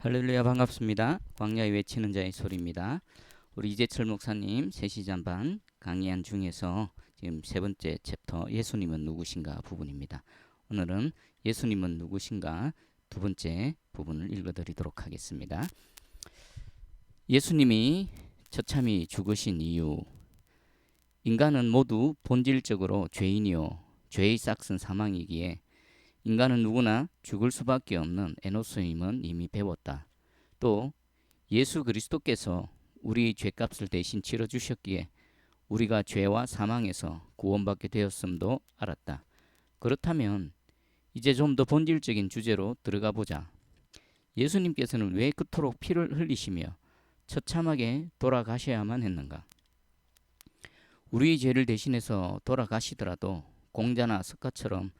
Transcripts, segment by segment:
할렐루야, 반갑습니다. 광야에 외치는 자의 소리입니다. 우리 이재철 목사님 3시 잔반 강의한 중에서 지금 세 번째 챕터 예수님은 누구신가 부분입니다. 오늘은 예수님은 누구신가 두 번째 부분을 읽어드리도록 하겠습니다. 예수님이 처참히 죽으신 이유. 인간은 모두 본질적으로 죄인이요 죄의 싹슨 사망이기에 인간은 누구나 죽을 수밖에 없는 에노스임은 이미 배웠다. 또 예수 그리스도께서 우리 죄값을 대신 치러주셨기에 우리가 죄와 사망에서 구원받게 되었음도 알았다. 그렇다면 이제 좀 더 본질적인 주제로 들어가 보자. 예수님께서는 왜 그토록 피를 흘리시며 처참하게 돌아가셔야만 했는가? 우리의 죄를 대신해서 돌아가시더라도 공자나 석가처럼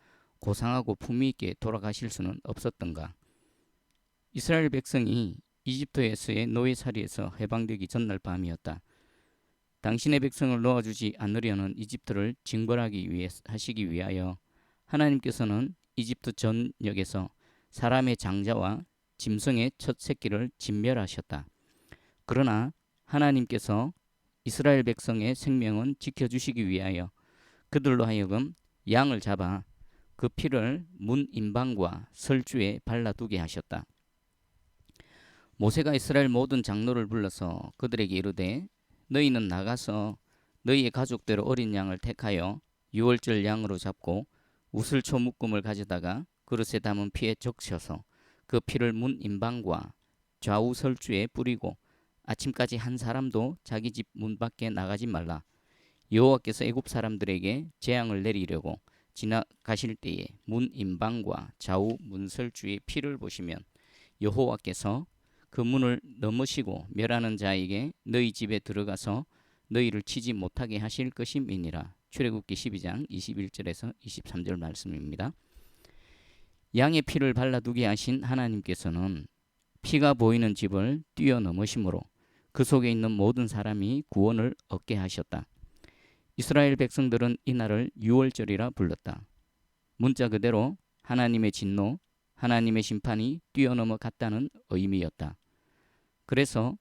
고상하고 품위있게 돌아가실 수는 없었던가? 이스라엘 백성이 이집트에서의 노예살이에서 해방되기 전날 밤이었다. 당신의 백성을 놓아주지 않으려는 이집트를 하시기 위하여 하나님께서는 이집트 전역에서 사람의 장자와 짐승의 첫 새끼를 진멸하셨다. 그러나 하나님께서 이스라엘 백성의 생명은 지켜주시기 위하여 그들로 하여금 양을 잡아 그 피를 문 임방과 설주에 발라두게 하셨다. 모세가 이스라엘 모든 장로를 불러서 그들에게 이르되 너희는 나가서 너희의 가족대로 어린 양을 택하여 유월절 양으로 잡고 우슬초 묶음을 가져다가 그릇에 담은 피에 적셔서 그 피를 문 임방과 좌우 설주에 뿌리고 아침까지 한 사람도 자기 집 문 밖에 나가지 말라. 여호와께서 애굽 사람들에게 재앙을 내리려고 지나가실 때에 문 임방과 좌우 문설주의 피를 보시면 여호와께서 그 문을 넘으시고 멸하는 자에게 너희 집에 들어가서 너희를 치지 못하게 하실 것임이니라. 출애굽기 12장 21절에서 23절 말씀입니다. 양의 피를 발라두게 하신 하나님께서는 피가 보이는 집을 뛰어넘으심으로 그 속에 있는 모든 사람이 구원을 얻게 하셨다. 이스라엘 백성들은 이날을 유월절이라 불렀다. 문자 그대로 하나님의 진노, 하나님의 심판이 뛰어넘어 갔다는 의미였다. 그래서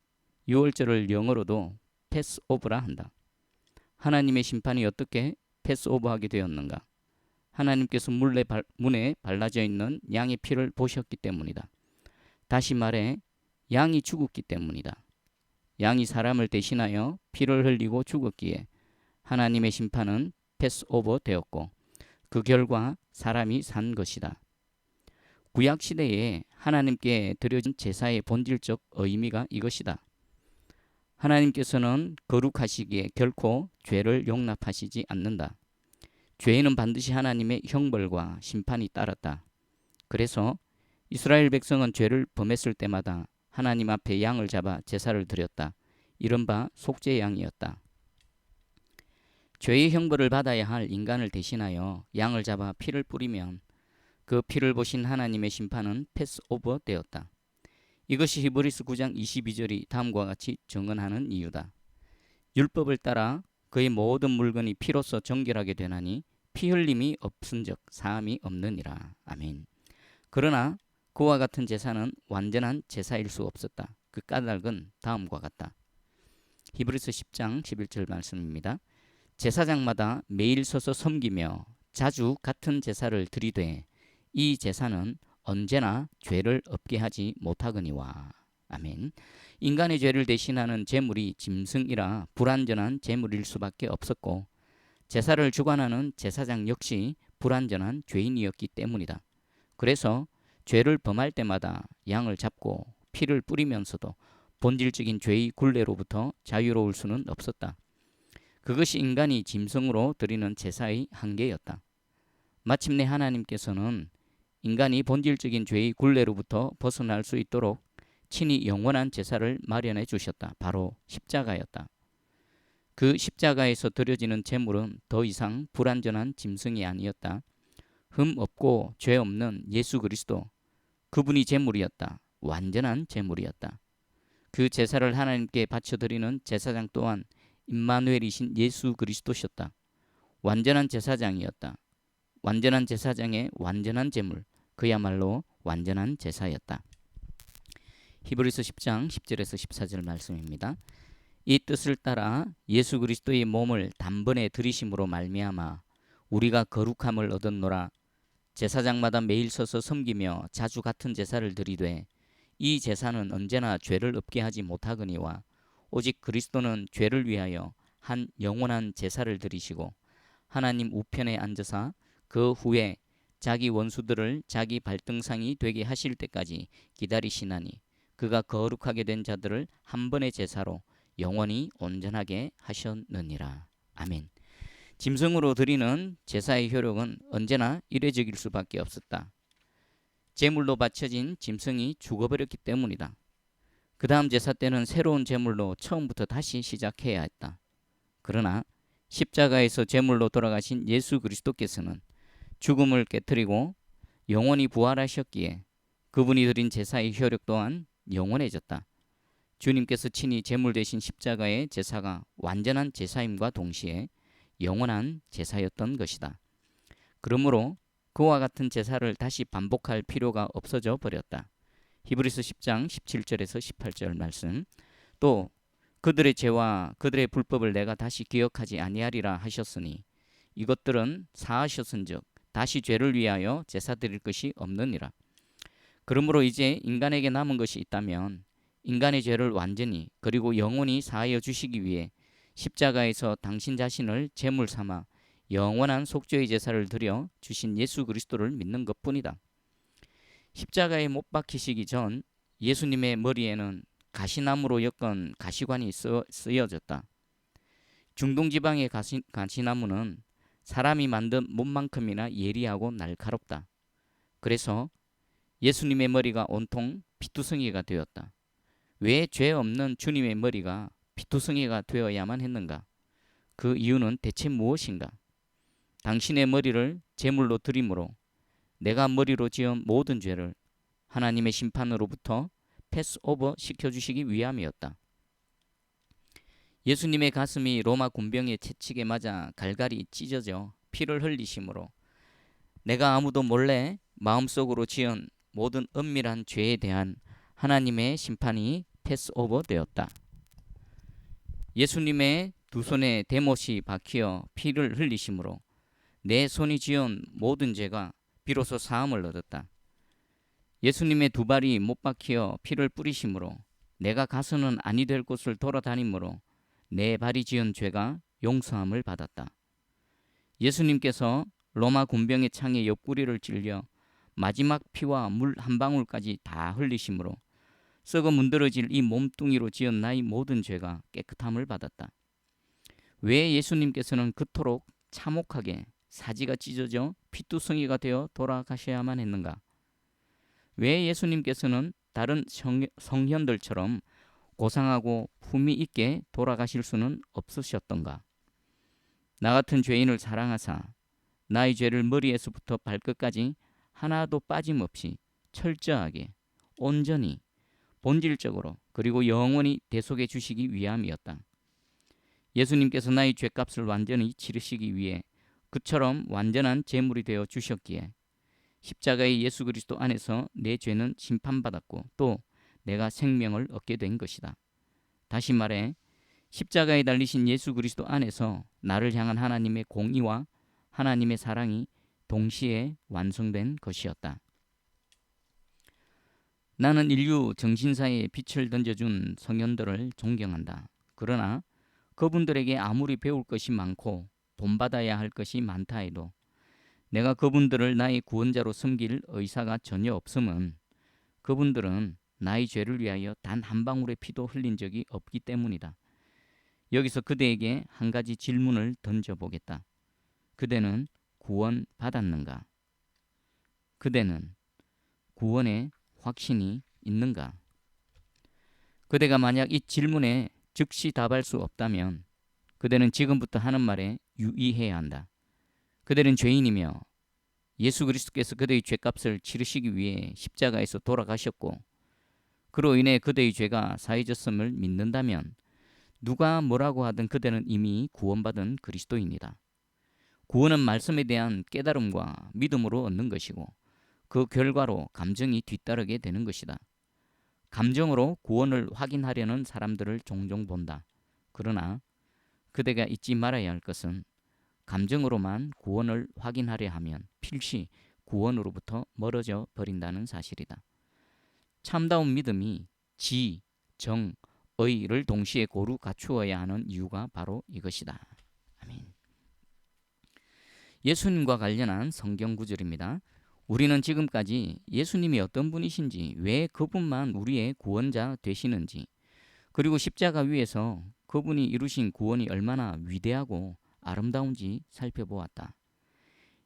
유월절을 영어로도 패스오브라 한다. 하나님의 심판이 어떻게 패스오버하게 되었는가? 하나님께서 문에 발라져 있는 양의 피를 보셨기 때문이다. 다시 말해 양이 죽었기 때문이다. 양이 사람을 대신하여 피를 흘리고 죽었기에 하나님의 심판은 패스오버 되었고 그 결과 사람이 산 것이다. 구약시대에 하나님께 드려진 제사의 본질적 의미가 이것이다. 하나님께서는 거룩하시기에 결코 죄를 용납하시지 않는다. 죄에는 반드시 하나님의 형벌과 심판이 따랐다. 그래서 이스라엘 백성은 죄를 범했을 때마다 하나님 앞에 양을 잡아 제사를 드렸다. 이른바 속죄양이었다. 죄의 형벌을 받아야 할 인간을 대신하여 양을 잡아 피를 뿌리면 그 피를 보신 하나님의 심판은 패스오버 되었다. 이것이 히브리서 9장 22절이 다음과 같이 증언하는 이유다. 율법을 따라 그의 모든 물건이 피로써 정결하게 되나니 피 흘림이 없은즉 사함이 없느니라. 아멘. 그러나 그와 같은 제사는 완전한 제사일 수 없었다. 그 까닭은 다음과 같다. 히브리서 10장 11절 말씀입니다. 제사장마다 매일 서서 섬기며 자주 같은 제사를 드리되 이 제사는 언제나 죄를 없게 하지 못하거니와. 아멘. 인간의 죄를 대신하는 제물이 짐승이라 불완전한 제물일 수밖에 없었고 제사를 주관하는 제사장 역시 불완전한 죄인이었기 때문이다. 그래서 죄를 범할 때마다 양을 잡고 피를 뿌리면서도 본질적인 죄의 굴레로부터 자유로울 수는 없었다. 그것이 인간이 짐승으로 드리는 제사의 한계였다. 마침내 하나님께서는 인간이 본질적인 죄의 굴레로부터 벗어날 수 있도록 친히 영원한 제사를 마련해 주셨다. 바로 십자가였다. 그 십자가에서 드려지는 제물은 더 이상 불완전한 짐승이 아니었다. 흠 없고 죄 없는 예수 그리스도, 그분이 제물이었다. 완전한 제물이었다. 그 제사를 하나님께 바쳐드리는 제사장 또한 임마누엘이신 예수 그리스도셨다. 완전한 제사장이었다. 완전한 제사장의 완전한 제물, 그야말로 완전한 제사였다. 히브리서 10장 10절에서 14절 말씀입니다. 이 뜻을 따라 예수 그리스도의 몸을 단번에 들이심으로 말미암아 우리가 거룩함을 얻었노라. 제사장마다 매일 서서 섬기며 자주 같은 제사를 드리되 이 제사는 언제나 죄를 없게 하지 못하거니와 오직 그리스도는 죄를 위하여 한 영원한 제사를 드리시고 하나님 우편에 앉으사 그 후에 자기 원수들을 자기 발등상이 되게 하실 때까지 기다리시나니 그가 거룩하게 된 자들을 한 번의 제사로 영원히 온전하게 하셨느니라. 아멘. 짐승으로 드리는 제사의 효력은 언제나 이례적일 수밖에 없었다. 제물로 바쳐진 짐승이 죽어버렸기 때문이다. 그 다음 제사 때는 새로운 제물로 처음부터 다시 시작해야 했다. 그러나 십자가에서 제물로 돌아가신 예수 그리스도께서는 죽음을 깨뜨리고 영원히 부활하셨기에 그분이 드린 제사의 효력 또한 영원해졌다. 주님께서 친히 제물 대신 십자가의 제사가 완전한 제사임과 동시에 영원한 제사였던 것이다. 그러므로 그와 같은 제사를 다시 반복할 필요가 없어져 버렸다. 히브리서 10장 17절에서 18절 말씀. 또 그들의 죄와 그들의 불법을 내가 다시 기억하지 아니하리라 하셨으니 이것들은 사하셨은즉 다시 죄를 위하여 제사 드릴 것이 없느니라. 그러므로 이제 인간에게 남은 것이 있다면 인간의 죄를 완전히 그리고 영원히 사하여 주시기 위해 십자가에서 당신 자신을 제물 삼아 영원한 속죄의 제사를 드려 주신 예수 그리스도를 믿는 것뿐이다. 십자가에 못 박히시기 전 예수님의 머리에는 가시나무로 엮은 가시관이 쓰여졌다. 중동 지방의 가시나무는 사람이 만든 몸만큼이나 예리하고 날카롭다. 그래서 예수님의 머리가 온통 피투성이가 되었다. 왜 죄 없는 주님의 머리가 피투성이가 되어야만 했는가? 그 이유는 대체 무엇인가? 당신의 머리를 제물로 드림으로 내가 머리로 지은 모든 죄를 하나님의 심판으로부터 패스오버 시켜주시기 위함이었다. 예수님의 가슴이 로마 군병의 채찍에 맞아 갈갈이 찢어져 피를 흘리심으로 내가 아무도 몰래 마음속으로 지은 모든 은밀한 죄에 대한 하나님의 심판이 패스오버 되었다. 예수님의 두 손에 대못이 박혀 피를 흘리심으로 내 손이 지은 모든 죄가 비로소 사함을 얻었다. 예수님의 두 발이 못 박혀 피를 뿌리심으로 내가 가서는 아니 될 곳을 돌아다니므로 내 발이 지은 죄가 용서함을 받았다. 예수님께서 로마 군병의 창에 옆구리를 찔려 마지막 피와 물 한 방울까지 다 흘리심으로 썩어 문드러질 이 몸뚱이로 지은 나의 모든 죄가 깨끗함을 받았다. 왜 예수님께서는 그토록 참혹하게 사지가 찢어져 피투성이가 되어 돌아가셔야만 했는가? 왜 예수님께서는 다른 성현들처럼 고상하고 품위 있게 돌아가실 수는 없으셨던가? 나 같은 죄인을 사랑하사 나의 죄를 머리에서부터 발끝까지 하나도 빠짐없이 철저하게 온전히 본질적으로 그리고 영원히 대속해 주시기 위함이었다. 예수님께서 나의 죄값을 완전히 치르시기 위해 그처럼 완전한 제물이 되어 주셨기에 십자가의 예수 그리스도 안에서 내 죄는 심판받았고 또 내가 생명을 얻게 된 것이다. 다시 말해 십자가에 달리신 예수 그리스도 안에서 나를 향한 하나님의 공의와 하나님의 사랑이 동시에 완성된 것이었다. 나는 인류 정신사에 빛을 던져준 성현들을 존경한다. 그러나 그분들에게 아무리 배울 것이 많고 본받아야 할 것이 많다 해도 내가 그분들을 나의 구원자로 섬길 의사가 전혀 없음은 그분들은 나의 죄를 위하여 단 한 방울의 피도 흘린 적이 없기 때문이다. 여기서 그대에게 한 가지 질문을 던져보겠다. 그대는 구원 받았는가? 그대는 구원의 확신이 있는가? 그대가 만약 이 질문에 즉시 답할 수 없다면 그대는 지금부터 하는 말에 유의해야 한다. 그대는 죄인이며 예수 그리스도께서 그대의 죄값을 치르시기 위해 십자가에서 돌아가셨고 그로 인해 그대의 죄가 사해졌음을 믿는다면 누가 뭐라고 하든 그대는 이미 구원받은 그리스도인이다. 구원은 말씀에 대한 깨달음과 믿음으로 얻는 것이고 그 결과로 감정이 뒤따르게 되는 것이다. 감정으로 구원을 확인하려는 사람들을 종종 본다. 그러나 그대가 잊지 말아야 할 것은 감정으로만 구원을 확인하려 하면 필시 구원으로부터 멀어져 버린다는 사실이다. 참다운 믿음이 지, 정, 의를 동시에 고루 갖추어야 하는 이유가 바로 이것이다. 아멘. 예수님과 관련한 성경 구절입니다. 우리는 지금까지 예수님이 어떤 분이신지, 왜 그분만 우리의 구원자 되시는지, 그리고 십자가 위에서 그분이 이루신 구원이 얼마나 위대하고 아름다운지 살펴보았다.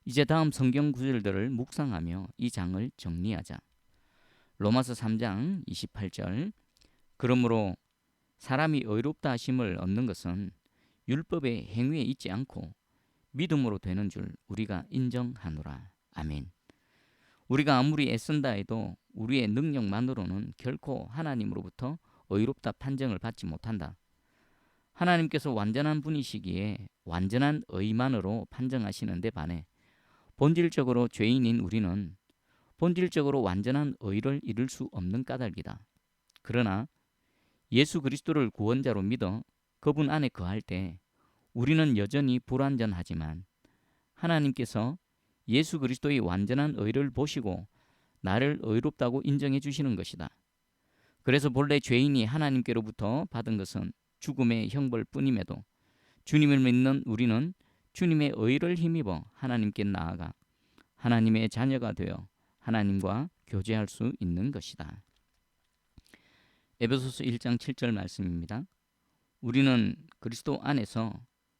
이제 다음 성경 구절들을 묵상하며 이 장을 정리하자. 로마서 3장 28절. 그러므로 사람이 의롭다 하심을 얻는 것은 율법의 행위에 있지 않고 믿음으로 되는 줄 우리가 인정하노라. 아멘. 우리가 아무리 애쓴다 해도 우리의 능력만으로는 결코 하나님으로부터 의롭다 판정을 받지 못한다. 하나님께서 완전한 분이시기에 완전한 의만으로 판정하시는 데 반해 본질적으로 죄인인 우리는 본질적으로 완전한 의를 이룰 수 없는 까닭이다. 그러나 예수 그리스도를 구원자로 믿어 그분 안에 거할 때 우리는 여전히 불완전하지만 하나님께서 예수 그리스도의 완전한 의를 보시고 나를 의롭다고 인정해 주시는 것이다. 그래서 본래 죄인이 하나님께로부터 받은 것은 죽음의 형벌뿐임에도 주님을 믿는 우리는 주님의 의를 힘입어 하나님께 나아가 하나님의 자녀가 되어 하나님과 교제할 수 있는 것이다. 에베소서 1장 7절 말씀입니다. 우리는 그리스도 안에서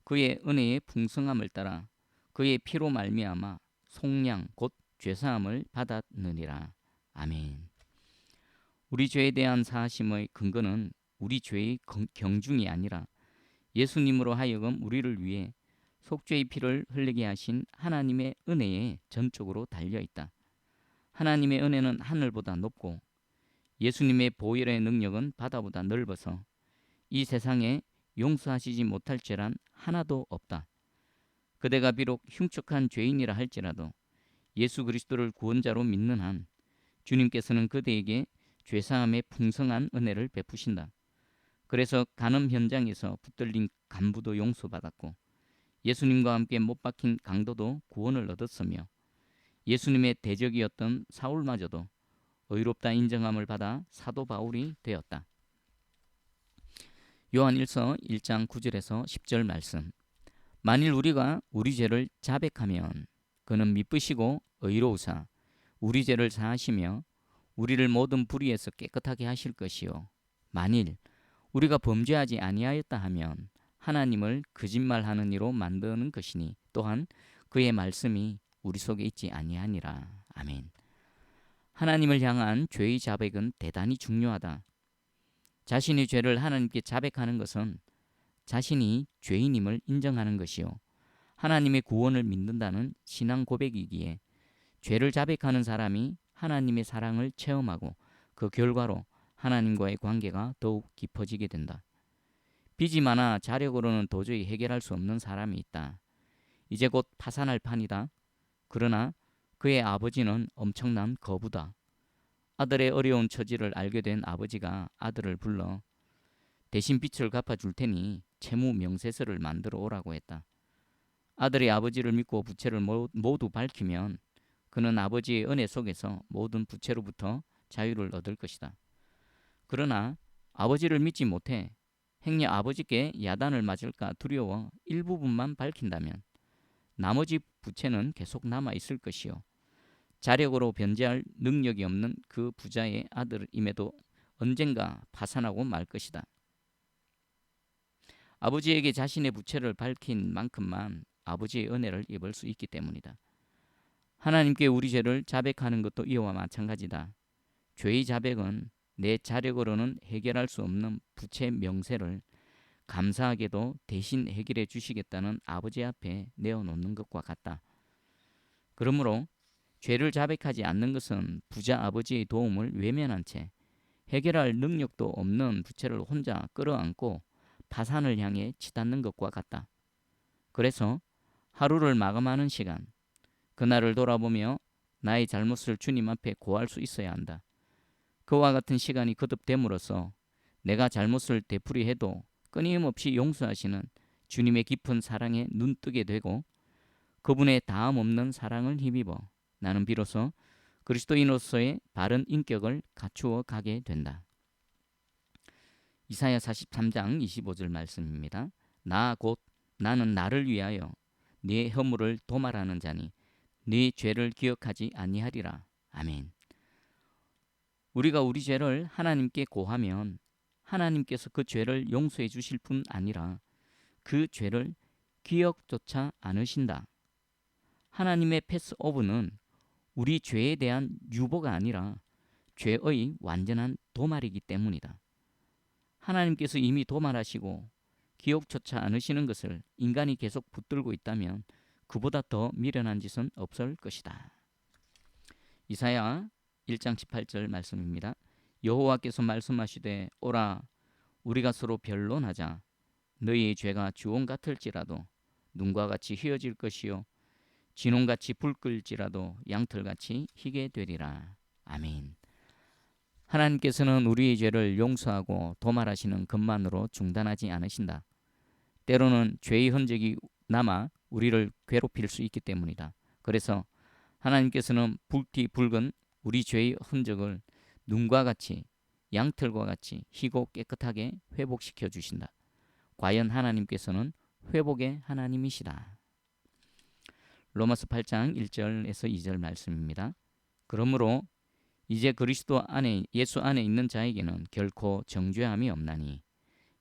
그의 은혜의 풍성함을 따라 그의 피로 말미암아 속량 곧 죄사함을 받았느니라. 아멘. 우리 죄에 대한 사하심의 근거는 우리 죄의 경중이 아니라 예수님으로 하여금 우리를 위해 속죄의 피를 흘리게 하신 하나님의 은혜에 전적으로 달려있다. 하나님의 은혜는 하늘보다 높고 예수님의 보혈의 능력은 바다보다 넓어서 이 세상에 용서하시지 못할 죄란 하나도 없다. 그대가 비록 흉측한 죄인이라 할지라도 예수 그리스도를 구원자로 믿는 한 주님께서는 그대에게 죄사함의 풍성한 은혜를 베푸신다. 그래서 간음 현장에서 붙들린 간부도 용서받았고 예수님과 함께 못 박힌 강도도 구원을 얻었으며 예수님의 대적이었던 사울마저도 의롭다 인정함을 받아 사도 바울이 되었다. 요한일서 1장 9절에서 10절 말씀. 만일 우리가 우리 죄를 자백하면 그는 미쁘시고 의로우사 우리 죄를 사하시며 우리를 모든 불의에서 깨끗하게 하실 것이요 만일 우리가 범죄하지 아니하였다 하면 하나님을 거짓말하는 이로 만드는 것이니 또한 그의 말씀이 우리 속에 있지 아니하니라. 아멘. 하나님을 향한 죄의 자백은 대단히 중요하다. 자신의 죄를 하나님께 자백하는 것은 자신이 죄인임을 인정하는 것이요 하나님의 구원을 믿는다는 신앙 고백이기에 죄를 자백하는 사람이 하나님의 사랑을 체험하고 그 결과로 하나님과의 관계가 더욱 깊어지게 된다. 빚이 많아 자력으로는 도저히 해결할 수 없는 사람이 있다. 이제 곧 파산할 판이다. 그러나 그의 아버지는 엄청난 거부다. 아들의 어려운 처지를 알게 된 아버지가 아들을 불러 대신 빚을 갚아줄 테니 채무 명세서를 만들어 오라고 했다. 아들이 아버지를 믿고 부채를 모두 밝히면 그는 아버지의 은혜 속에서 모든 부채로부터 자유를 얻을 것이다. 그러나 아버지를 믿지 못해 행여 아버지께 야단을 맞을까 두려워 일부분만 밝힌다면 나머지 부채는 계속 남아있을 것이요 자력으로 변제할 능력이 없는 그 부자의 아들임에도 언젠가 파산하고 말 것이다. 아버지에게 자신의 부채를 밝힌 만큼만 아버지의 은혜를 입을 수 있기 때문이다. 하나님께 우리 죄를 자백하는 것도 이와 마찬가지다. 죄의 자백은 내 자력으로는 해결할 수 없는 부채 명세를 감사하게도 대신 해결해 주시겠다는 아버지 앞에 내어놓는 것과 같다. 그러므로 죄를 자백하지 않는 것은 부자 아버지의 도움을 외면한 채 해결할 능력도 없는 부채를 혼자 끌어안고 파산을 향해 치닫는 것과 같다. 그래서 하루를 마감하는 시간, 그날을 돌아보며 나의 잘못을 주님 앞에 고할 수 있어야 한다. 그와 같은 시간이 거듭됨으로써 내가 잘못을 되풀이해도 끊임없이 용서하시는 주님의 깊은 사랑에 눈뜨게 되고 그분의 다함 없는 사랑을 힘입어 나는 비로소 그리스도인으로서의 바른 인격을 갖추어 가게 된다. 이사야 43장 25절 말씀입니다. 나 곧 나는 나를 위하여 네 허물을 도말하는 자니 네 죄를 기억하지 아니하리라. 아멘. 우리가 우리 죄를 하나님께 고하면 하나님께서 그 죄를 용서해 주실 뿐 아니라 그 죄를 기억조차 않으신다. 하나님의 패스오브는 우리 죄에 대한 유보가 아니라 죄의 완전한 도말이기 때문이다. 하나님께서 이미 도말하시고 기억조차 않으시는 것을 인간이 계속 붙들고 있다면 그보다 더 미련한 짓은 없을 것이다. 이사야 1장 18절 말씀입니다. 여호와께서 말씀하시되 오라 우리가 서로 변론하자. 너희의 죄가 주홍 같을지라도 눈과 같이 희어질 것이요 진홍같이 불 끌지라도 양털같이 희게 되리라. 아멘. 하나님께서는 우리의 죄를 용서하고 도말하시는 것만으로 중단하지 않으신다. 때로는 죄의 흔적이 남아 우리를 괴롭힐 수 있기 때문이다. 그래서 하나님께서는 붉디 붉은 우리 죄의 흔적을 눈과 같이 양털과 같이 희고 깨끗하게 회복시켜 주신다. 과연 하나님께서는 회복의 하나님이시다. 로마서 8장 1절에서 2절 말씀입니다. 그러므로 이제 그리스도 안에 예수 안에 있는 자에게는 결코 정죄함이 없나니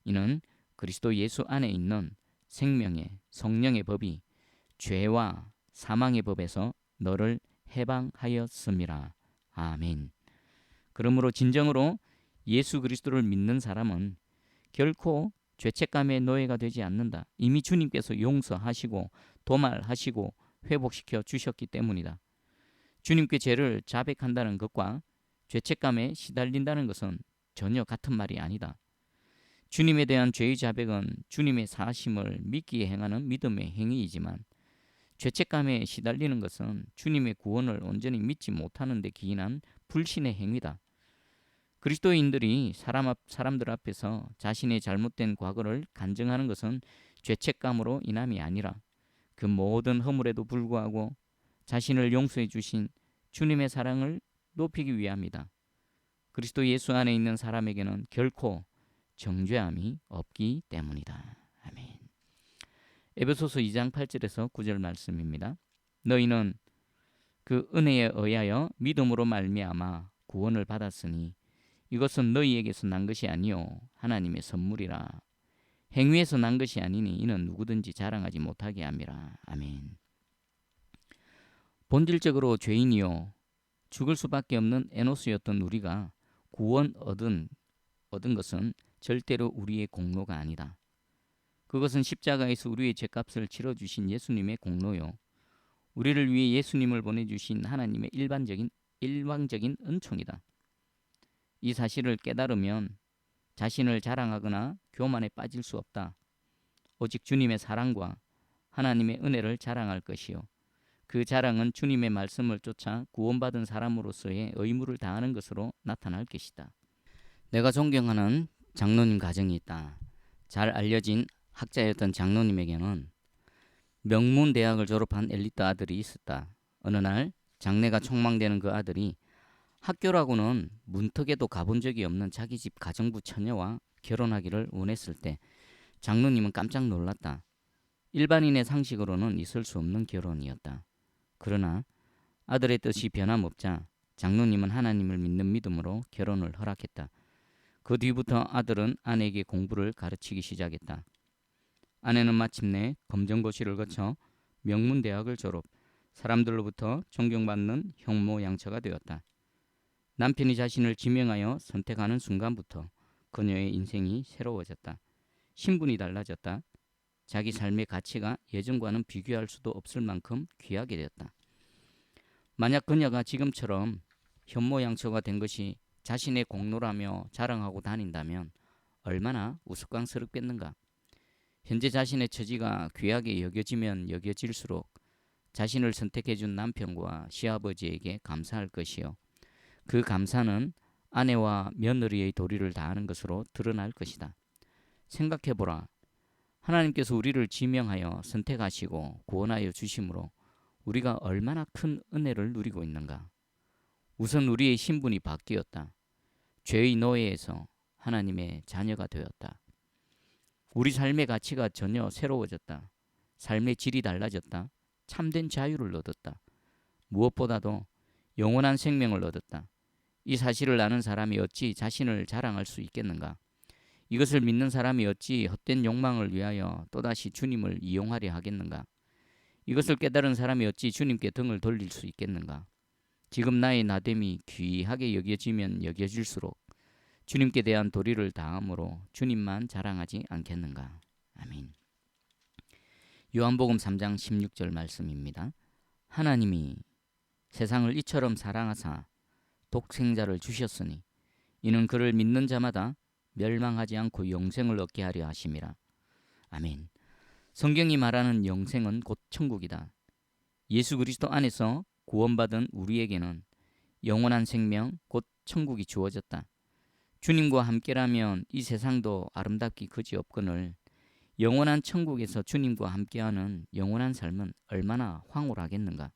이는 그리스도 예수 안에 있는 생명의 성령의 법이 죄와 사망의 법에서 너를 해방하였음이라. 아멘. 그러므로 진정으로 예수 그리스도를 믿는 사람은 결코 죄책감의 노예가 되지 않는다. 이미 주님께서 용서하시고 도말하시고 회복시켜 주셨기 때문이다. 주님께 죄를 자백한다는 것과 죄책감에 시달린다는 것은 전혀 같은 말이 아니다. 주님에 대한 죄의 자백은 주님의 사하심을 믿기에 행하는 믿음의 행위이지만 죄책감에 시달리는 것은 주님의 구원을 온전히 믿지 못하는 데 기인한 불신의 행위다. 그리스도인들이 사람들 앞에서 자신의 잘못된 과거를 간증하는 것은 죄책감으로 인함이 아니라 그 모든 허물에도 불구하고 자신을 용서해 주신 주님의 사랑을 높이기 위함이다. 그리스도 예수 안에 있는 사람에게는 결코 정죄함이 없기 때문이다. 아멘. 에베소서 2장 8절에서 9절 말씀입니다. 너희는 그 은혜에 의하여 믿음으로 말미암아 구원을 받았으니 이것은 너희에게서 난 것이 아니요 하나님의 선물이라. 행위에서 난 것이 아니니 이는 누구든지 자랑하지 못하게 함이라. 아멘. 본질적으로 죄인이요 죽을 수밖에 없는 에노스였던 우리가 구원 얻은 것은 절대로 우리의 공로가 아니다. 그것은 십자가에서 우리의 죄값을 치러주신 예수님의 공로요 우리를 위해 예수님을 보내주신 하나님의 일방적인 은총이다. 이 사실을 깨달으면 자신을 자랑하거나 교만에 빠질 수 없다. 오직 주님의 사랑과 하나님의 은혜를 자랑할 것이요 그 자랑은 주님의 말씀을 쫓아 구원받은 사람으로서의 의무를 다하는 것으로 나타날 것이다. 내가 존경하는 장로님 가정이 있다. 잘 알려진 학자였던 장로님에게는 명문 대학을 졸업한 엘리트 아들이 있었다. 어느 날 장래가 촉망되는 그 아들이 학교라고는 문턱에도 가본 적이 없는 자기 집 가정부 처녀와 결혼하기를 원했을 때 장로님은 깜짝 놀랐다. 일반인의 상식으로는 있을 수 없는 결혼이었다. 그러나 아들의 뜻이 변함없자 장로님은 하나님을 믿는 믿음으로 결혼을 허락했다. 그 뒤부터 아들은 아내에게 공부를 가르치기 시작했다. 아내는 마침내 검정고시를 거쳐 명문대학을 졸업, 사람들로부터 존경받는 형모양처가 되었다. 남편이 자신을 지명하여 선택하는 순간부터 그녀의 인생이 새로워졌다. 신분이 달라졌다. 자기 삶의 가치가 예전과는 비교할 수도 없을 만큼 귀하게 되었다. 만약 그녀가 지금처럼 현모양처가 된 것이 자신의 공로라며 자랑하고 다닌다면 얼마나 우스꽝스럽겠는가. 현재 자신의 처지가 귀하게 여겨지면 여겨질수록 자신을 선택해준 남편과 시아버지에게 감사할 것이요 그 감사는 아내와 며느리의 도리를 다하는 것으로 드러날 것이다. 생각해보라. 하나님께서 우리를 지명하여 선택하시고 구원하여 주심으로 우리가 얼마나 큰 은혜를 누리고 있는가. 우선 우리의 신분이 바뀌었다. 죄의 노예에서 하나님의 자녀가 되었다. 우리 삶의 가치가 전혀 새로워졌다. 삶의 질이 달라졌다. 참된 자유를 얻었다. 무엇보다도 영원한 생명을 얻었다. 이 사실을 아는 사람이 어찌 자신을 자랑할 수 있겠는가? 이것을 믿는 사람이 어찌 헛된 욕망을 위하여 또다시 주님을 이용하려 하겠는가? 이것을 깨달은 사람이 어찌 주님께 등을 돌릴 수 있겠는가? 지금 나의 나됨이 귀하게 여겨지면 여겨질수록 주님께 대한 도리를 다함으로 주님만 자랑하지 않겠는가? 아멘. 요한복음 3장 16절 말씀입니다. 하나님이 세상을 이처럼 사랑하사 독생자를 주셨으니 이는 그를 믿는 자마다 멸망하지 않고 영생을 얻게 하려 하심이라. 아멘. 성경이 말하는 영생은 곧 천국이다. 예수 그리스도 안에서 구원받은 우리에게는 영원한 생명 곧 천국이 주어졌다. 주님과 함께라면 이 세상도 아름답기 그지없거늘 영원한 천국에서 주님과 함께하는 영원한 삶은 얼마나 황홀하겠는가.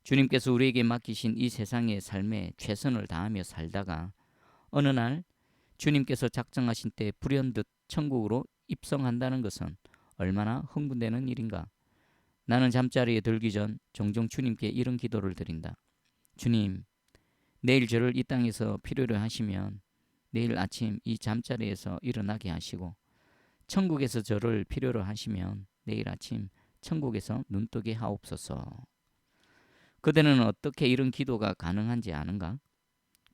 주님께서 우리에게 맡기신 이 세상의 삶에 최선을 다하며 살다가 어느 날 주님께서 작정하신 때 불현듯 천국으로 입성한다는 것은 얼마나 흥분되는 일인가. 나는 잠자리에 들기 전 종종 주님께 이런 기도를 드린다. 주님, 내일 저를 이 땅에서 필요로 하시면 내일 아침 이 잠자리에서 일어나게 하시고 천국에서 저를 필요로 하시면 내일 아침 천국에서 눈뜨게 하옵소서. 그대는 어떻게 이런 기도가 가능한지 아는가?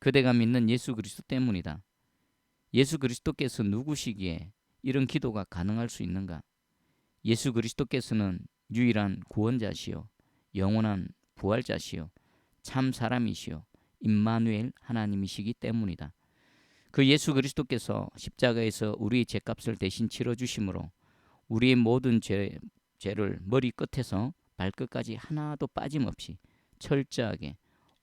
그대가 믿는 예수 그리스도 때문이다. 예수 그리스도께서 누구시기에 이런 기도가 가능할 수 있는가? 예수 그리스도께서는 유일한 구원자시요 영원한 부활자시요 참 사람이시요 임마누엘 하나님이시기 때문이다. 그 예수 그리스도께서 십자가에서 우리의 죄값을 대신 치러주심으로 우리의 모든 죄를 머리 끝에서 발끝까지 하나도 빠짐없이 철저하게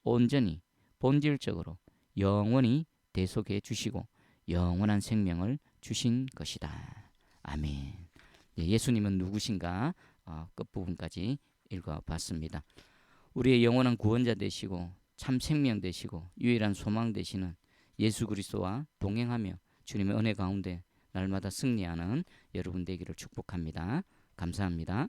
온전히 본질적으로 영원히 대속해 주시고 영원한 생명을 주신 것이다. 아멘. 예수님은 누구신가? 끝부분까지 읽어봤습니다. 우리의 영원한 구원자 되시고 참 생명 되시고 유일한 소망 되시는 예수 그리스도와 동행하며 주님의 은혜 가운데 날마다 승리하는 여러분 되기를 축복합니다. 감사합니다.